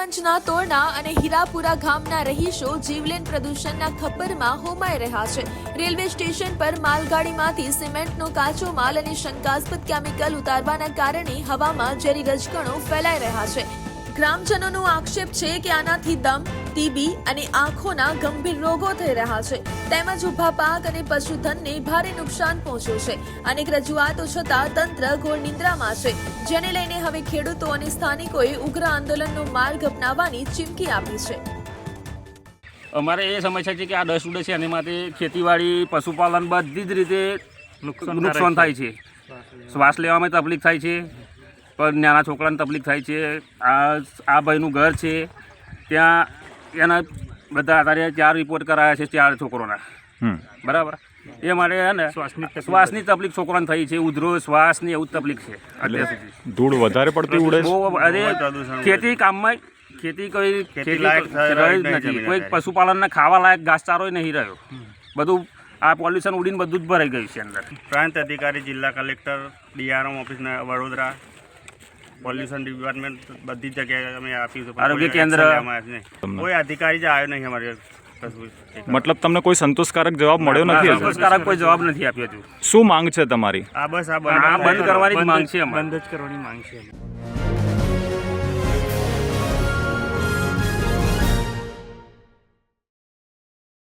સરપંચના તોરણા અને હીરાપુરા ગામના રહીશો જીવલેણ પ્રદૂષણના ખપ્પરમાં હોમાઈ રહ્યા છે। રેલવે સ્ટેશન પર માલગાડીમાંથી સિમેન્ટનો કાચો માલ અને શંકાસ્પદ કેમિકલ ઉતારવાના કારણે હવામાં ઝેરી રજકણો ફેલાઈ રહ્યા છે। ગ્રામજનોનો આક્ષેપ છે કે આનાથી દમ, ટીબી અને આંખોના ગંભીર રોગો થઈ રહ્યા છે તેમજ ઊભા પાક અને પશુધનને ભારે નુકસાન પહોંચ્યું છે। અનેક રજૂઆતો છતાં તંત્ર ઘોર નિંદ્રામાં છે, જેને લઈને હવે ખેડૂતો અને સ્થાનિકોએ ઉગ્ર આંદોલનનો માર્ગ અપનાવવાની ચીમકી આપી છે। અમારે એ સમસ્યા છે કે આ ડસ્ટ ઉડે છે અને માટે ખેતીવાડી પશુપાલન બધી જ રીતે નુકસાન થાય છે। શ્વાસ લેવામાં તકલીફ થાય છે, પણ નાના છોકરાને તકલીફ થાય છે। આ ભાઈનું ઘર છે ત્યાં એના બધા અત્યારે 4 રિપોર્ટ કરાયા છે 4 છોકરોના, બરાબર। એ માટે હે ને શ્વાસની તકલીફ છોકરાને થઈ છે, ઉધરો શ્વાસની એવું તકલીફ છે અત્યાર સુધી। ધૂળ વધારે પડતી ઉડે છે, બહુ અરે ખેતી કામમાં ખેતી કોઈ ખેતી રહી જ નથી, કોઈ પશુપાલનને ખાવા લાયક ઘાસચારો નહીં રહ્યો, બધું આ પોલ્યુશન ઉડીને બધું જ ભરાઈ ગયું છે અંદર। પ્રાંત અધિકારી, જિલ્લા collector, DRM office Vadodara, pollution department બધી જગ્યાએ અમે આપ્યું છે, આરોગ્ય કેન્દ્ર કોઈ અધિકારી જ આવ્યો નહીં અમારે। મતલબ તમને કોઈ સંતોષકારક જવાબ મળ્યો નથી? સંતોષકારક કોઈ જવાબ નથી આપ્યો। શું માંગ છે તમારી? આ બસ આ બંધ કરવાની જ માંગ છે, બંધ જ કરવાની માંગ છે।